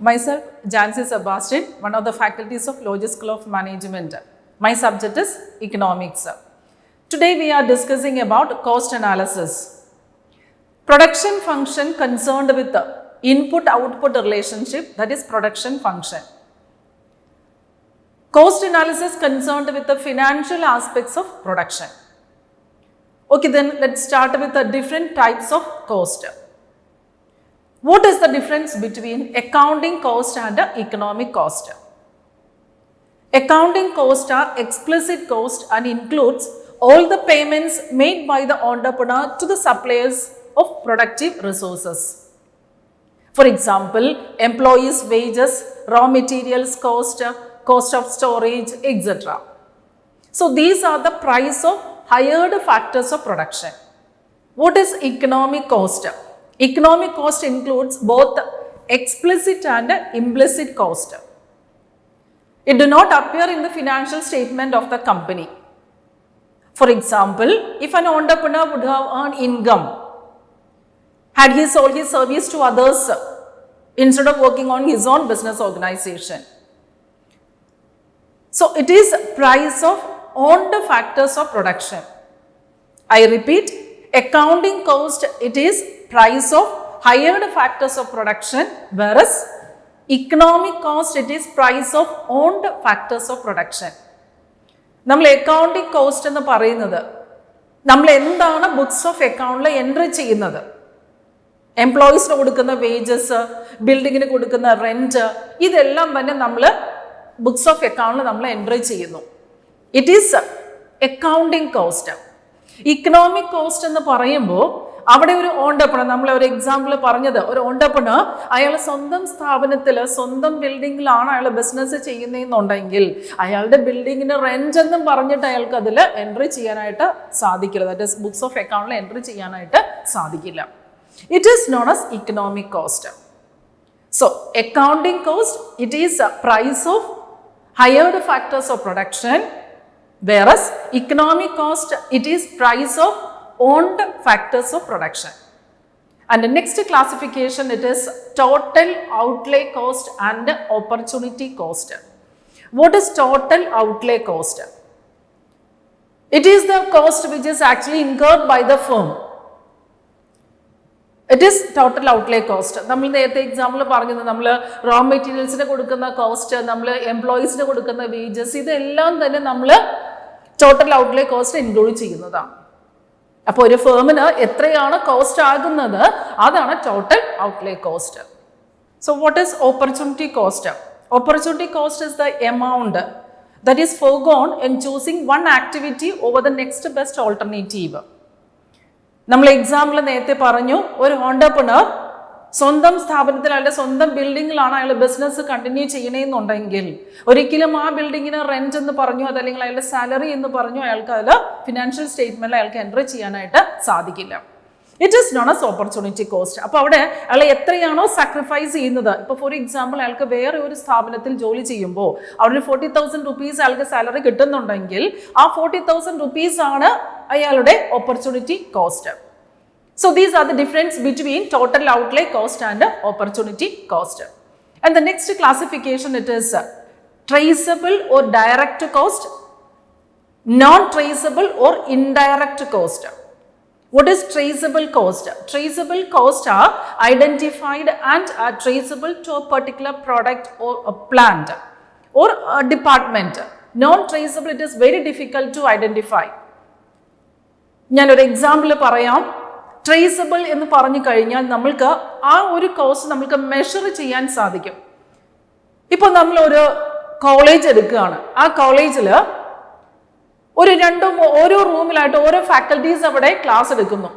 Myself, Jancy Sebastian, one of the faculties of Logic School of Management. My subject is Economics. Today we are discussing about cost analysis. Production function concerned with the input-output relationship, that is production function. Cost analysis concerned with the financial aspects of production. Okay, then let's start with the different types of cost. What is the difference between accounting cost and economic cost? Accounting cost are explicit cost and includes all the payments made by the entrepreneur to the suppliers of productive resources. For example, employees' wages, raw materials cost, cost of storage, etc. So these are the price of hired factors of production. What is economic cost? Economic cost includes both explicit and implicit cost. It do not appear in the financial statement of the company. For example, if an entrepreneur would have earned income, had he sold his service to others instead of working on his own business organization. So it is price of owned factors of production. I repeat, accounting cost, it is price of hired factors of production, whereas economic cost, it is price of owned factors of production. നമ്മൾ accounting cost എന്ന് പറയുന്നത് നമ്മൾ എന്താണ് books of അക്കൗണ്ടിൽ entry ചെയ്യുന്നത്, എംപ്ലോയീസിന് കൊടുക്കുന്ന wages, ബിൽഡിങ്ങിന് കൊടുക്കുന്ന rent, ഇതെല്ലാം തന്നെ നമ്മൾ ബുക്സ് ഓഫ് അക്കൗണ്ടിൽ നമ്മൾ എൻട്രി ചെയ്യുന്നു. It is accounting cost. Economic cost എന്ന് പറയുമ്പോൾ അവിടെ ഒരു ഓണ്ടർപ്രണർ, നമ്മൾ ഒരു എക്സാമ്പിൾ പറഞ്ഞത്, ഒരു ഓണ്ടർപ്രണർ അയാൾ സ്വന്തം സ്ഥാപനത്തിൽ സ്വന്തം ബിൽഡിങ്ങിലാണ് അയാൾ ബിസിനസ് ചെയ്യുന്നതെന്നുണ്ടെങ്കിൽ അയാളുടെ ബിൽഡിങ്ങിന് റെന്റ് എന്നും പറഞ്ഞിട്ട് അയാൾക്ക് അതിൽ എൻട്രി ചെയ്യാനായിട്ട് സാധിക്കില്ല. ദാറ്റ് ഈസ് ബുക്സ് ഓഫ് അക്കൗണ്ടിൽ എൻട്രി ചെയ്യാനായിട്ട് സാധിക്കില്ല. It is known as economic cost. So accounting cost, it is price of hired factors of production, whereas economic cost, it is price of owned factors of production. And the next classification, it is total outlay cost and opportunity cost. What is total outlay cost? It is the cost which is actually incurred by the firm. It is total outlay cost. നമ്മൾ നേരത്തെ example പറഞ്ഞത്, നമ്മൾ raw മെറ്റീരിയൽസിന് കൊടുക്കുന്ന cost, നമ്മൾ എംപ്ലോയീസിന് കൊടുക്കുന്ന wages, ഇതെല്ലാം തന്നെ നമ്മൾ ടോട്ടൽ ഔട്ട്ലേ കോസ്റ്റ് ഇൻക്ലൂഡ് ചെയ്യുന്നതാണ്. അപ്പോൾ ഒരു ഫേമിന് എത്രയാണ് കോസ്റ്റ് ആകുന്നത്, അതാണ് total outlay cost. So what is opportunity cost? Opportunity cost is the amount that is forgone in choosing one activity over the next best alternative. നമ്മൾ എക്സാമ്പിൾ നേരത്തെ പറഞ്ഞു, ഒരു ഓണ്ടർപ്രണർ സ്വന്തം സ്ഥാപനത്തിൽ അയാളുടെ സ്വന്തം ബിൽഡിങ്ങിലാണ് അയാൾ ബിസിനസ് കണ്ടിന്യൂ ചെയ്യണമെന്നുണ്ടെങ്കിൽ ഒരിക്കലും ആ ബിൽഡിങ്ങിന് റെന്റ് എന്ന് പറഞ്ഞു, അതല്ലെങ്കിൽ അയാളുടെ സാലറി എന്ന് പറഞ്ഞു അയാൾക്ക് അതിൽ ഫിനാൻഷ്യൽ സ്റ്റേറ്റ്മെന്റിൽ അയാൾക്ക് എൻട്രി ചെയ്യാനായിട്ട് സാധിക്കില്ല. It is known as opportunity cost. അപ്പോൾ അവിടെ അയാൾ എത്രയാണോ സാക്രിഫൈസ് ചെയ്യുന്നത്, ഇപ്പോൾ ഫോർ എക്സാമ്പിൾ അയാൾക്ക് വേറെ ഒരു സ്ഥാപനത്തിൽ ജോലി ചെയ്യുമ്പോൾ അവിടെ 40,000 rupees അയാൾക്ക് സാലറി കിട്ടുന്നുണ്ടെങ്കിൽ ആ 40,000 rupees ആണ് അയാളുടെ opportunity cost. So these are the difference between total outlay cost and opportunity cost. And the next classification, it is traceable or direct cost, non-traceable or indirect cost. What is traceable cost? Traceable costs are identified and are traceable to a particular product or a plant or a department. Non-traceable, it is very difficult to identify. ഞാനൊരു example പറയാം. Traceable എന്ന് പറഞ്ഞു കഴിഞ്ഞാൽ നമ്മൾക്ക് ആ ഒരു cost നമ്മൾക്ക് measure ചെയ്യാൻ സാധിക്കും. ഇപ്പോൾ നമ്മളൊരു കോളേജ് എടുക്കുകയാണ്. ആ കോളേജിൽ ഓരോ റൂമിലായിട്ട് ഓരോ ഫാക്കൽറ്റീസ് അവിടെ ക്ലാസ് എടുക്കുന്നു.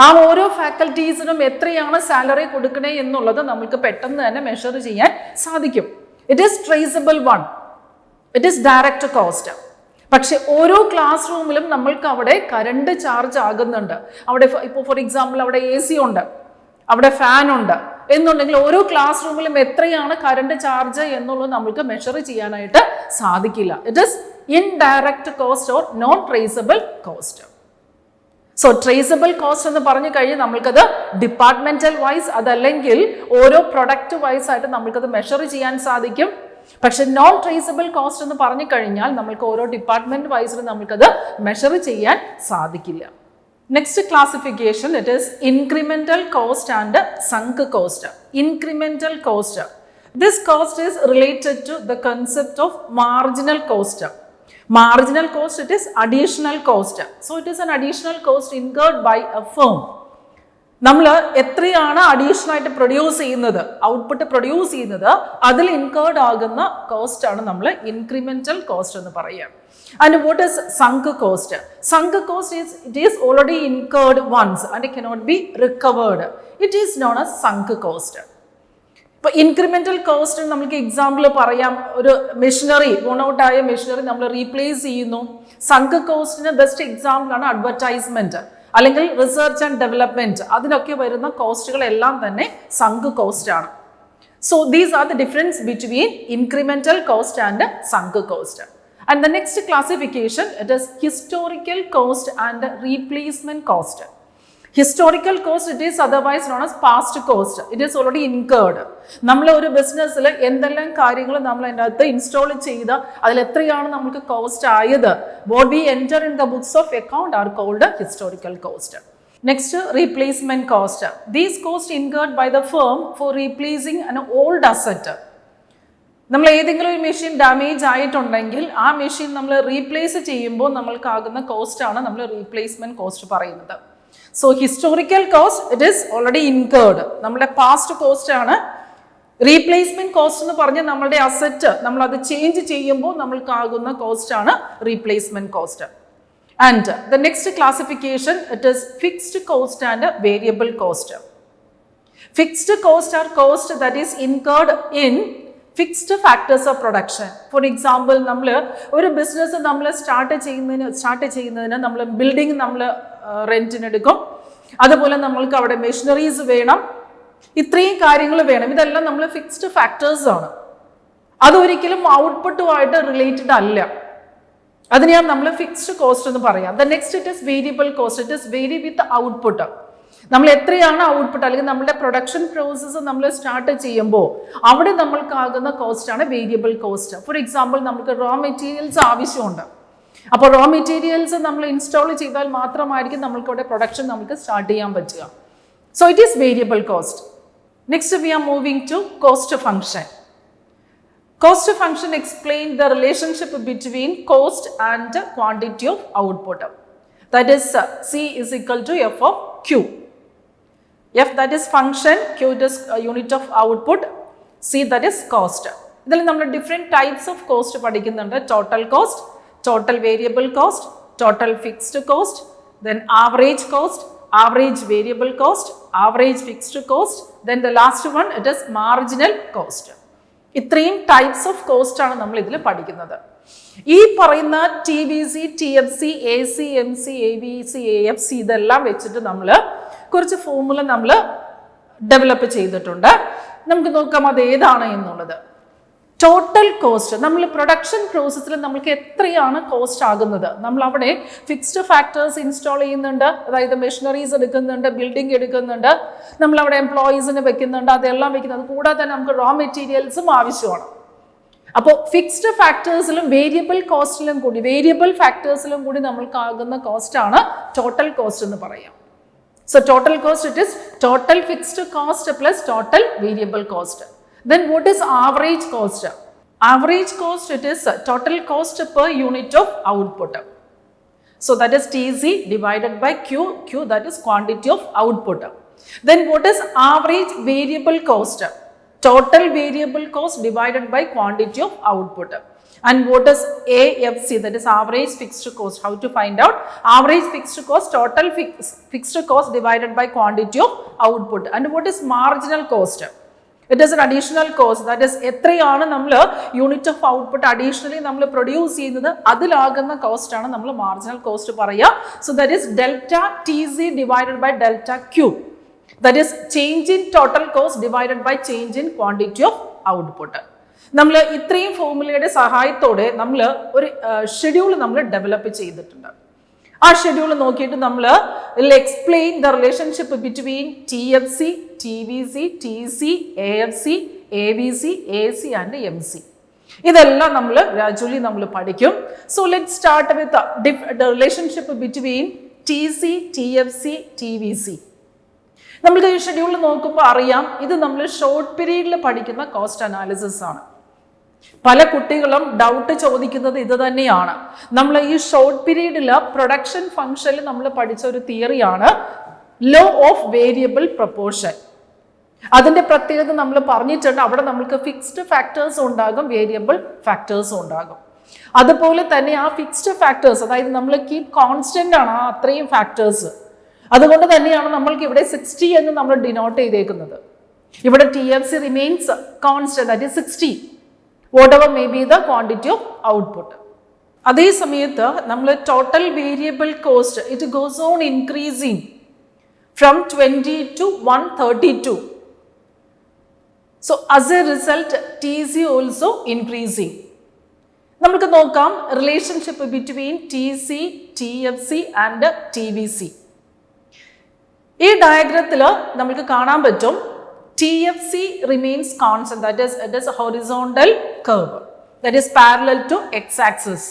ആ ഓരോ ഫാക്കൽറ്റീസിനും എത്രയാണ് സാലറി കൊടുക്കണേ എന്നുള്ളത് നമുക്ക് പെട്ടെന്ന് തന്നെ മെഷർ ചെയ്യാൻ സാധിക്കും. It is traceable one. It is direct cost. പക്ഷെ ഓരോ ക്ലാസ് റൂമിലും നമ്മൾക്ക് അവിടെ കറണ്ട് ചാർജ് ആകുന്നുണ്ട്. അവിടെ ഇപ്പോൾ ഫോർ എക്സാമ്പിൾ അവിടെ AC ഉണ്ട്, അവിടെ ഫാൻ ഉണ്ട് എന്നുണ്ടെങ്കിൽ ഓരോ ക്ലാസ് റൂമിലും എത്രയാണ് കറണ്ട് ചാർജ് എന്നുള്ളത് നമുക്ക് മെഷർ ചെയ്യാനായിട്ട് സാധിക്കില്ല. It is indirect cost or non traceable cost. So traceable cost എന്ന് പറഞ്ഞു കഴിഞ്ഞാൽ നമ്മൾക്കത് ഡിപ്പാർട്ട്മെന്റൽ വൈസ് അതല്ലെങ്കിൽ ഓരോ പ്രൊഡക്റ്റ് വൈസ് ആയിട്ട് നമ്മൾക്കത് മെഷർ ചെയ്യാൻ സാധിക്കും. പക്ഷെ നോൺ ട്രേസബിൾ കോസ്റ്റ് എന്ന് പറഞ്ഞു കഴിഞ്ഞാൽ നമ്മൾക്ക് ഓരോ ഡിപ്പാർട്ട്മെന്റ് വൈസിൽ നമ്മൾക്കത് മെഷർ ചെയ്യാൻ സാധിക്കില്ല. Next classification it is incremental cost and sunk cost. Incremental cost, this cost is related to the concept of marginal cost. Marginal cost, it is additional cost. So it is an additional cost incurred by a firm. നമ്മൾ എത്രയാണ് additional ആയിട്ട് produce ചെയ്യുന്നത്, output produce ചെയ്യുന്നത്, അതിൽ incurred ആകുന്ന cost ആണ് നമ്മൾ incremental cost എന്ന് പറയുക. And what is sunk cost? Sunk cost is it is already incurred once and it cannot be recovered. It is known as sunk cost. ഇപ്പോൾ incremental cost നമുക്ക് example പറയാം. ഒരു machinery, worn out ആയ machinery നമ്മൾ replace ചെയ്യുന്നു. Sunk കോസ്റ്റിന് best example ആണ് advertisement അല്ലെങ്കിൽ റിസർച്ച് ആൻഡ് ഡെവലപ്മെന്റ്. അതിനൊക്കെ വരുന്ന കോസ്റ്റുകളെല്ലാം തന്നെ സങ്ക് കോസ്റ്റ് ആണ്. So these are the difference between incremental cost and sunk cost. And the next classification it is historical cost and replacement cost. Historical cost, it is otherwise known as past cost. It is already incurred. നമ്മൾ ഒരു ബിസിനസ്സിൽ എന്തെല്ലാം കാര്യങ്ങൾ നമ്മൾ അതിനകത്ത് install ചെയ്ത് അതിൽ എത്രയാണ് നമുക്ക് കോസ്റ്റ് ആയത്, what we enter in the books of account are called historical cost. Next, replacement cost. These costs incurred by the firm for replacing an old asset. നമ്മൾ ഏതെങ്കിലും ഒരു മെഷീൻ ഡാമേജ് ആയിട്ടുണ്ടെങ്കിൽ ആ മെഷീൻ നമ്മൾ റീപ്ലേസ് ചെയ്യുമ്പോൾ നമ്മൾക്കാകുന്ന cost ആണ് നമ്മൾ replacement cost പറയുന്നത്. So historical cost it is already incurred, നമ്മുടെ പാസ്റ്റ് കോസ്റ്റ് ആണ്. റീപ്ലേസ്മെന്റ് കോസ്റ്റ് എന്ന് പറഞ്ഞാൽ നമ്മളുടെ അസറ്റ് നമ്മൾ അത് ചേഞ്ച് ചെയ്യുമ്പോൾ നമ്മൾക്കാകുന്ന കോസ്റ്റ് ആണ് replacement cost. And the next classification it is fixed cost and variable cost. Fixed cost are cost that is incurred in fixed factors of production. For example, നമ്മൾ ഒരു business നമ്മൾ start ചെയ്യുന്നതിന് നമ്മൾ building നമ്മൾ റെന്റിനെടുക്കും. അതുപോലെ നമ്മൾക്ക് അവിടെ മെഷീനറീസ് വേണം, ഇത്രയും കാര്യങ്ങൾ വേണം. ഇതെല്ലാം നമ്മൾ ഫിക്സ്ഡ് ഫാക്ടേഴ്സ് ആണ്. അതൊരിക്കലും ഔട്ട്പുട്ടുമായിട്ട് റിലേറ്റഡ് അല്ല. അതിനെയാണ് നമ്മൾ ഫിക്സ്ഡ് കോസ്റ്റ് എന്ന് പറയാം. The next it is variable cost. It is vary with output. നമ്മൾ എത്രയാണ് ഔട്ട്പുട്ട് അല്ലെങ്കിൽ നമ്മുടെ പ്രൊഡക്ഷൻ പ്രോസസ്സ് നമ്മൾ സ്റ്റാർട്ട് ചെയ്യുമ്പോൾ അവിടെ നമ്മൾക്കാകുന്ന കോസ്റ്റ് ആണ് വേരിയബിൾ കോസ്റ്റ്. ഫോർ എക്സാമ്പിൾ, നമുക്ക് റോ മെറ്റീരിയൽസ് ആവശ്യമുണ്ട്. അപ്പോൾ റോ മെറ്റീരിയൽസ് നമ്മൾ ഇൻസ്റ്റാൾ ചെയ്താൽ മാത്രമായിരിക്കും നമ്മൾക്ക് അവിടെ പ്രൊഡക്ഷൻ നമുക്ക് സ്റ്റാർട്ട് ചെയ്യാൻ പറ്റുക. So it is variable cost. Next we are moving to cost function. Cost function explain the relationship between cost and quantity of output. That is C is equal to F of Q. F that is function, Q is unit of output, C that is cost. ഇതിൽ നമ്മൾ different types of cost പഠിക്കുന്നുണ്ട്. Total cost, total variable cost, total fixed cost, then average cost, average variable cost, average fixed cost, then the last one it is marginal cost. ഇത്രയും types of cost ആണ് നമ്മൾ ഇതിൽ പഠിക്കുന്നത്. ഈ പറയുന്ന TBC, TFC, AC, MC, ABC, AFC ഇതെല്ലാം വെച്ചിട്ട് നമ്മൾ കുറച്ച് ഫോർമുല നമ്മൾ ഡെവലപ്പ് ചെയ്തിട്ടുണ്ട്. നമുക്ക് നോക്കാം അത് ഏതാണ് എന്നുള്ളത്. ടോട്ടൽ കോസ്റ്റ്, നമ്മൾ പ്രൊഡക്ഷൻ പ്രോസസ്സിൽ നമുക്ക് എത്രയാണ് കോസ്റ്റ് ആകുന്നത്, നമ്മൾ അവിടെ ഫിക്സ്ഡ് ഫാക്ടേഴ്സ് ഇൻസ്റ്റാൾ ചെയ്യുന്നുണ്ട്, അതായത് മെഷീനറീസ് എടുക്കുന്നുണ്ട്, ബിൽഡിംഗ് എടുക്കുന്നുണ്ട്, നമ്മൾ അവിടെ എംപ്ലോയീസിനെ വെക്കുന്നുണ്ട്, അതെല്ലാം വെക്കുന്നത് കൂടാതെ തന്നെ നമുക്ക് റോ മെറ്റീരിയൽസും ആവശ്യമാണ്. അപ്പോൾ ഫിക്സ്ഡ് ഫാക്ടേഴ്സിലും വേരിയബിൾ കോസ്റ്റിലും കൂടി വേരിയബിൾ ഫാക്ടേഴ്സിലും കൂടി നമ്മൾക്കാകുന്ന കോസ്റ്റാണ് ടോട്ടൽ കോസ്റ്റ് എന്ന് പറയാം. So total cost, it is total fixed cost plus total variable cost. Then what is average cost? Average cost, it is total cost per unit of output. So that is TC divided by Q. Q that is quantity of output. Then what is average variable cost? Total variable cost divided by quantity of output. And what is AFC, that is average fixed cost? How to find out? Average fixed cost, total fixed cost divided by quantity of output. And what is marginal cost? It is an additional cost, that is എത്രയാണ് നമ്മൾ unit of output additionally നമ്മൾ produce ചെയ്യുന്നത് അതിലാകുന്ന cost ആണ് നമ്മൾ marginal cost പറയുക. So that is delta TC divided by delta Q. That is change in total cost divided by change in quantity of output. നമ്മൾ ഇത്രയും ഫോർമുലയുടെ സഹായത്തോടെ നമ്മൾ ഒരു ഷെഡ്യൂൾ നമ്മൾ ഡെവലപ്പ് ചെയ്തിട്ടുണ്ട്. ആ ഷെഡ്യൂൾ നോക്കിയിട്ട് നമ്മൾ explain the relationship between TFC, TVC, TC, AFC, AVC, AC and MC. ഇതെല്ലാം നമ്മൾ ഗ്രാജുവലി നമ്മൾ പഠിക്കും. So let start with the relationship between TC, TFC, TVC. നമ്മൾക്ക് ഈ ഷെഡ്യൂൾ നോക്കുമ്പോൾ അറിയാം, ഇത് നമ്മൾ ഷോർട്ട് പീരീഡിൽ പഠിക്കുന്ന കോസ്റ്റ് അനാലിസിസ് ആണ്. പല കുട്ടികളും ഡൗട്ട് ചോദിക്കുന്നത് ഇത് തന്നെയാണ്. നമ്മൾ ഈ ഷോർട്ട് പീരീഡിൽ പ്രൊഡക്ഷൻ ഫംഗ്ഷനിൽ നമ്മൾ പഠിച്ച ഒരു തിയറിയാണ് ലോ ഓഫ് വേരിയബിൾ പ്രൊപ്പോർഷൻ. അതിന്റെ പ്രത്യേകത നമ്മൾ പറഞ്ഞിട്ടുണ്ട്. അവിടെ നമുക്ക് ഫിക്സ്ഡ് ഫാക്ടേഴ്സ് ഉണ്ടാകും, വേരിയബിൾ ഫാക്ടേഴ്സും ഉണ്ടാകും. അതുപോലെ തന്നെ ആ ഫിക്സ്ഡ് ഫാക്ടേഴ്സ്, അതായത് നമ്മൾ കീപ് കോൺസ്റ്റന്റ് ആണ് ആ അത്രയും ഫാക്ടേഴ്സ്. അതുകൊണ്ട് തന്നെയാണ് നമ്മൾക്ക് ഇവിടെ 60 എന്ന് നമ്മൾ ഡിനോട്ട് ചെയ്തേക്കുന്നത്. ഇവിടെ TFC remains constant, that is 60, whatever may be the quantity of output. അതേ സമയത്ത് നമ്മൾ total variable cost it goes on increasing from 20 to 132. So as a result TC also increasing. നമുക്ക് നോക്കാം relationship between TC, TFC and TVC. ഈ ഡയഗ്രത്തിൽ നമുക്ക് കാണാൻ പറ്റും TFC remains constant, that is it is a horizontal curve that is parallel to x-axis,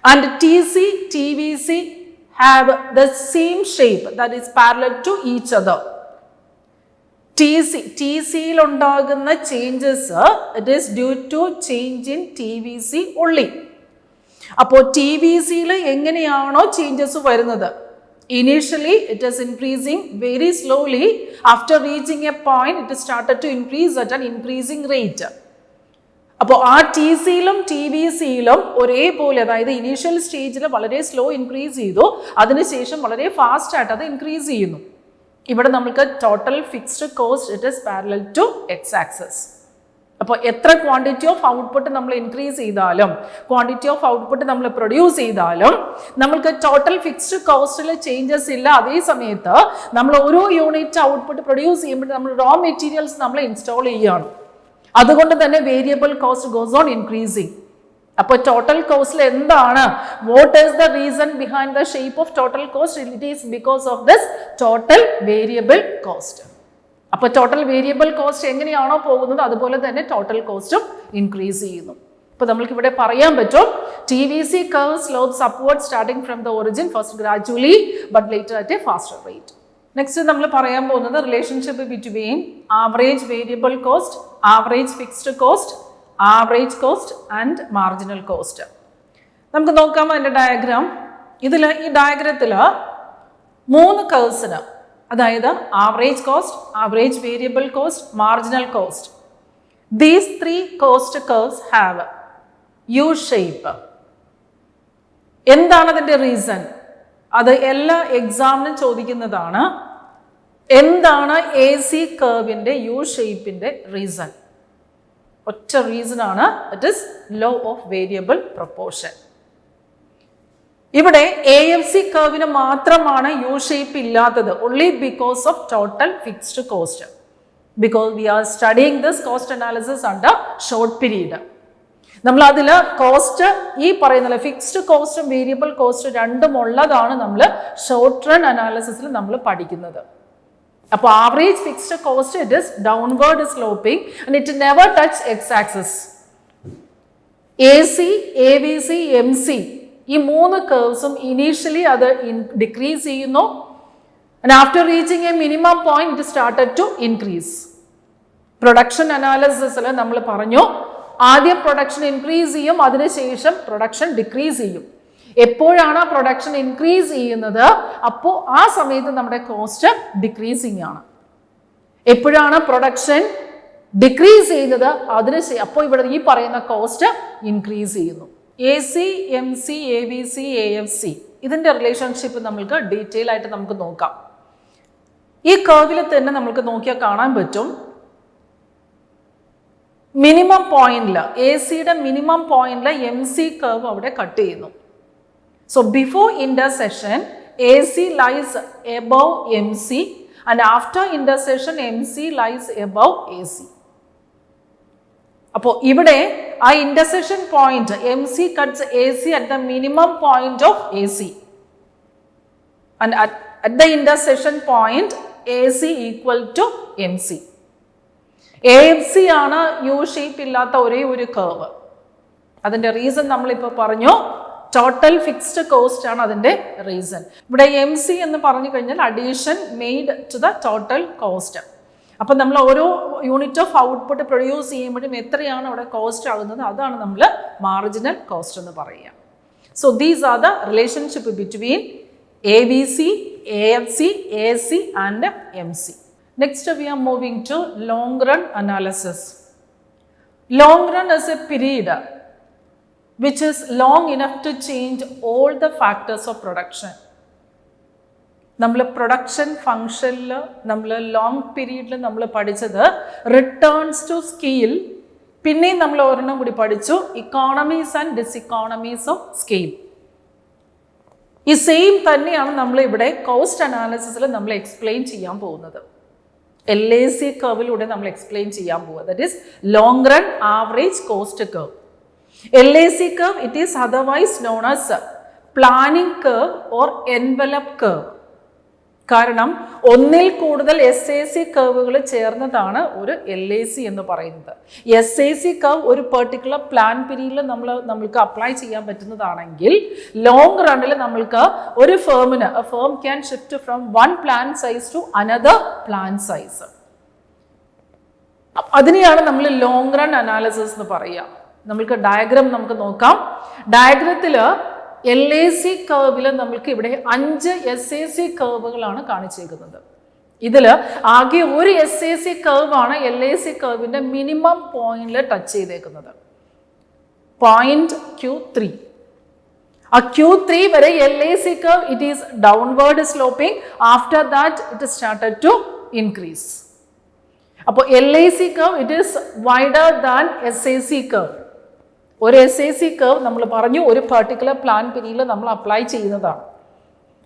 and TC, TVC have the same shape that is parallel to each other. TC il undagunna changes it is due to change in TVC only. appo TVC il enganeyano changes varunathu, initially it is increasing very slowly. After reaching a point it started to increase at an increasing rate. അപ്പോൾ ആ TC-യിലും TVC-യിലും ഒരേപോലെ, അതായത് initial സ്റ്റേജിൽ വളരെ slow increase ചെയ്തു, അതിനുശേഷം വളരെ fast ആയിട്ട് അത് ഇൻക്രീസ് ചെയ്യുന്നു. ഇവിടെ നമുക്ക് total fixed cost it is parallel to x axis. അപ്പോൾ എത്ര ക്വാണ്ടിറ്റി ഓഫ് ഔട്ട്പുട്ട് നമ്മൾ ഇൻക്രീസ് ചെയ്താലും, ക്വാണ്ടിറ്റി ഓഫ് ഔട്ട്പുട്ട് നമ്മൾ പ്രൊഡ്യൂസ് ചെയ്താലും നമുക്ക് ടോട്ടൽ ഫിക്സ്ഡ് കോസ്റ്റിൽ ചേഞ്ചസ് ഇല്ല. അതേ സമയത്ത് നമ്മൾ ഓരോ യൂണിറ്റ് ഔട്ട്പുട്ട് പ്രൊഡ്യൂസ് ചെയ്യുമ്പോൾ നമ്മൾ റോ മെറ്റീരിയൽസ് നമ്മൾ ഇൻസ്റ്റാൾ ചെയ്യുകയാണ്. അതുകൊണ്ട് തന്നെ variable cost goes on increasing. അപ്പോൾ ടോട്ടൽ കോസ്റ്റിൽ എന്താണ്, what is the reason behind the shape of total cost? It is because of this total variable cost. അപ്പോൾ ടോട്ടൽ വേരിയബിൾ കോസ്റ്റ് എങ്ങനെയാണോ പോകുന്നത് അതുപോലെ തന്നെ ടോട്ടൽ കോസ്റ്റും ഇൻക്രീസ് ചെയ്യുന്നു. അപ്പോൾ നമ്മൾക്ക് ഇവിടെ പറയാൻ പറ്റും TVC curve slopes upward starting from the origin, first gradually but later at a faster rate. Next നമ്മൾ പറയാൻ പോകുന്നത് relationship between average variable cost, average fixed cost, average cost and marginal cost. നമുക്ക് നോക്കാം അതിൻ്റെ ഡയഗ്രാം. ഈ ഡയഗ്രത്തിൽ 3 കർവ്സിന്, അതായത് average cost, average variable cost, marginal cost, these 3 cost curves have you shape. എന്താണ് അതിൻ്റെ റീസൺ? അത് എല്ലാ എക്സാമിനും ചോദിക്കുന്നതാണ്. എന്താണ് AC കർവിൻ്റെ യു ഷേപ്പിൻ്റെ റീസൺ? ഒറ്റ റീസൺ ആണ്, it is low of variable proportion. ഇവിടെ AFC കർവിന് മാത്രമാണ് യു ഷേപ്പ് ഇല്ലാത്തത്, only because of total fixed cost, because we are studying this cost analysis under short period. നമ്മൾ അതിൽ കോസ്റ്റ് ഈ പറയുന്ന ഫിക്സ്ഡ് കോസ്റ്റും വേരിയബിൾ കോസ്റ്റ് രണ്ടും ഉള്ളതാണ് നമ്മൾ ഷോർട്ട് റൺ അനാലിസിസിൽ നമ്മൾ പഠിക്കുന്നത്. അപ്പോൾ average fixed cost it is downward sloping and it never touch x axis. AC, AVC, MC ഈ 3 കർവ്സും ഇനീഷ്യലി അത് ഡിക്രീസ് ചെയ്യുന്നു, and after reaching a minimum point it started to increase. Production അനാലിസിസിൽ നമ്മൾ പറഞ്ഞു ആദ്യം പ്രൊഡക്ഷൻ ഇൻക്രീസ് ചെയ്യും, അതിനുശേഷം പ്രൊഡക്ഷൻ ഡിക്രീസ് ചെയ്യും. എപ്പോഴാണ് പ്രൊഡക്ഷൻ ഇൻക്രീസ് ചെയ്യുന്നത് അപ്പോൾ ആ സമയത്ത് നമ്മുടെ കോസ്റ്റ് ഡിക്രീസിങ് ആണ്. എപ്പോഴാണ് പ്രൊഡക്ഷൻ ഡിക്രീസ് ചെയ്യുന്നത് അപ്പോൾ ഇവിടെ ഈ പറയുന്ന കോസ്റ്റ് ഇൻക്രീസ് ചെയ്യുന്നു. AC, MC, AVC, AFC ഇതിൻ്റെ റിലേഷൻഷിപ്പ് നമ്മൾക്ക് ഡീറ്റെയിൽ ആയിട്ട് നമുക്ക് നോക്കാം. ഈ കർവിൽ തന്നെ നമുക്ക് നോക്കിയാൽ കാണാൻ പറ്റും മിനിമം പോയിന്റിൽ, ACയുടെ മിനിമം പോയിന്റിൽ MC കർവ് അവിടെ കട്ട് ചെയ്യുന്നു. So before intersection AC lies above MC and after intersection MC lies above AC. അപ്പോൾ ഇവിടെ ആ intersection point MC cuts AC at the minimum point of AC. and at the intersection point AC equal to MC. AFC ആണ് U shape ഇല്ലാത്ത ഒരേ ഒരു curve. അതിൻ്റെ reason നമ്മളിപ്പോൾ പറഞ്ഞു, ടോട്ടൽ ഫിക്സ്ഡ് കോസ്റ്റ് ആണ് അതിൻ്റെ റീസൺ. ഇവിടെ MC എന്ന് പറഞ്ഞു കഴിഞ്ഞാൽ addition made to the total cost. അപ്പം നമ്മൾ ഓരോ യൂണിറ്റ് ഓഫ് ഔട്ട്പുട്ട് പ്രൊഡ്യൂസ് ചെയ്യുമ്പോഴും എത്രയാണ് അവിടെ കോസ്റ്റ് ആകുന്നത്, അതാണ് നമ്മൾ മാർജിനൽ കോസ്റ്റ് എന്ന് പറയുക. So these are the relationship between ABC, AFC, AC and MC. Next we are moving to long run analysis. Long run is a period which is long enough to change all the factors of production. നമ്മൾ production ഫംഗ്ഷനിൽ നമ്മൾ long പീരീഡിൽ നമ്മൾ പഠിച്ചത് returns to scale, പിന്നെയും നമ്മൾ ഒരെണ്ണം കൂടി പഠിച്ചു economies and diseconomies of scale. ഈ സെയിം തന്നെയാണ് നമ്മൾ ഇവിടെ കോസ്റ്റ് അനാലിസിസിൽ നമ്മൾ എക്സ്പ്ലെയിൻ ചെയ്യാൻ പോകുന്നത്. LAC കർവിലൂടെ നമ്മൾ എക്സ്പ്ലെയിൻ ചെയ്യാൻ പോവുക. That is long run average cost curve. LAC curve it is otherwise known as planning curve or envelope curve. കാരണം ഒന്നിൽ കൂടുതൽ SAC കർവുകൾ ചേർന്നതാണ് ഒരു LAC എന്ന് പറയുന്നത്. SAC കർവ് ഒരു പെർട്ടിക്കുലർ പ്ലാൻ പീരീഡിൽ നമ്മൾക്ക് അപ്ലൈ ചെയ്യാൻ പറ്റുന്നതാണെങ്കിൽ ലോങ് റണ്ണിൽ നമ്മൾക്ക് ഒരു ഫേമിന് firm can shift from one plan size to another plan size. അതിനെയാണ് നമ്മൾ ലോങ് റൺ അനാലിസിസ് എന്ന് പറയുക. നമ്മൾക്ക് ഡയഗ്രാം നമുക്ക് നോക്കാം. ഡയഗ്രത്തിൽ LAC കർവിൽ നമ്മൾക്ക് ഇവിടെ 5 SAC കർവുകളാണ് കാണിച്ചേക്കുന്നത്. ഇതിൽ ആകെ ഒരു SAC കർവാണ് LAC കർവിൻ്റെ മിനിമം പോയിന്റിൽ ടച്ച് ചെയ്തേക്കുന്നത്, പോയിന്റ് Q3. ആ Q3 വരെ LAC curve it is downward sloping. After that it started to increase. അപ്പോൾ LAC curve it is wider than SAC curve. ഒരു SAC കർവ് നമ്മൾ പറഞ്ഞു ഒരു പെർട്ടിക്കുലർ പ്ലാൻ പീരീഡിൽ നമ്മൾ അപ്ലൈ ചെയ്യുന്നതാണ്.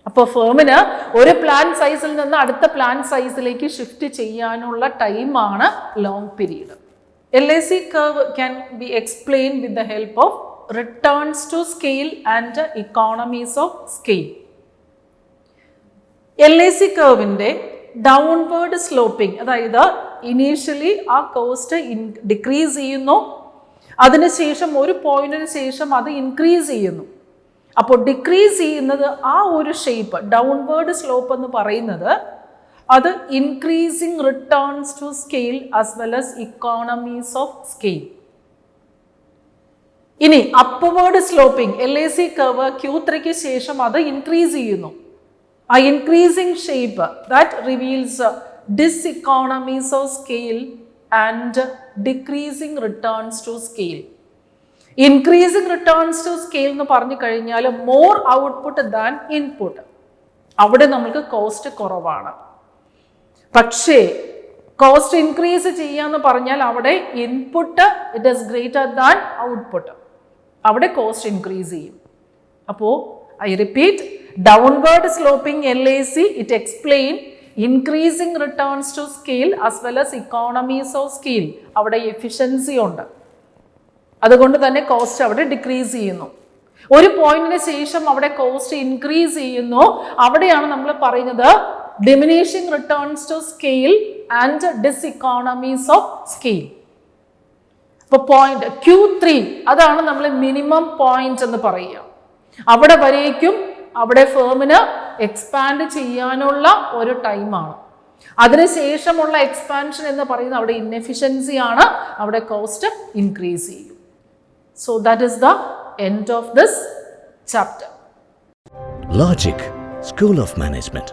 അപ്പോൾ ഫേമിന് ഒരു പ്ലാൻ സൈസിൽ നിന്ന് അടുത്ത പ്ലാൻ സൈസിലേക്ക് ഷിഫ്റ്റ് ചെയ്യാനുള്ള ടൈമാണ് long period. LAC curve can be explain with the help of returns to scale and economies of scale. LAC കർവിൻ്റെ ഡൗൺവേർഡ് സ്ലോപ്പിംഗ്, അതായത് ഇനീഷ്യലി ആ കോസ്റ്റ് ഡിക്രീസ് ചെയ്യുന്നു, അതിനുശേഷം ഒരു പോയിന്റിന് ശേഷം അത് ഇൻക്രീസ് ചെയ്യുന്നു. അപ്പോൾ ഡിക്രീസ് ചെയ്യുന്നത് ആ ഒരു ഷേപ്പ് ഡൗൺവേർഡ് സ്ലോപ്പ് എന്ന് പറയുന്നത് അത് increasing returns to scale as well as economies of scale. ഇനി അപ്വേർഡ് സ്ലോപ്പിംഗ് LAC കർവ് Q3ക്ക് ശേഷം അത് ഇൻക്രീസ് ചെയ്യുന്നു. ആ increasing shape that reveals diseconomies of scale and decreasing returns to scale. Increasing returns to scale എന്ന് പറഞ്ഞു കഴിഞ്ഞാൽ more output than input. അവിടെ നമുക്ക് കോസ്റ്റ് കുറവാണ്. പക്ഷേ കോസ്റ്റ് ഇൻക്രീസ് ചെയ്യാന്ന് പറഞ്ഞാൽ അവിടെ input it is greater than output, അവിടെ കോസ്റ്റ് ഇൻക്രീസ് ചെയ്യും. അപ്പോൾ I repeat, downward sloping LAC it explain increasing returns to scale as well as economies of scale. അവിടെ എഫിഷ്യൻസി ഉണ്ട്, അതുകൊണ്ട് തന്നെ കോസ്റ്റ് അവിടെ ഡിക്രീസ് ചെയ്യുന്നു. ഒരു പോയിന്റിന് ശേഷം അവിടെ കോസ്റ്റ് ഇൻക്രീസ് ചെയ്യുന്നു, അവിടെയാണ് നമ്മൾ പറയുന്നത് diminishing returns to scale and diseconomies of scale. അപ്പോൾ പോയിന്റ് Q3 അതാണ് നമ്മൾ മിനിമം പോയിന്റ് എന്ന് പറയുക. അവിടെ വരേക്കും അവിടെ ഫേമിന് എക്സ്പാൻഡ് ചെയ്യാനുള്ള ഒരു ടൈമാണ്. അതിനുശേഷമുള്ള എക്സ്പാൻഷൻ എന്ന് പറയുന്നത് അവിടെ ഇൻഎഫിഷ്യൻസി ആണ്, അവിടെ കോസ്റ്റ് ഇൻക്രീസ് ചെയ്യും. So that is the end of this chapter. Logic, School of Management.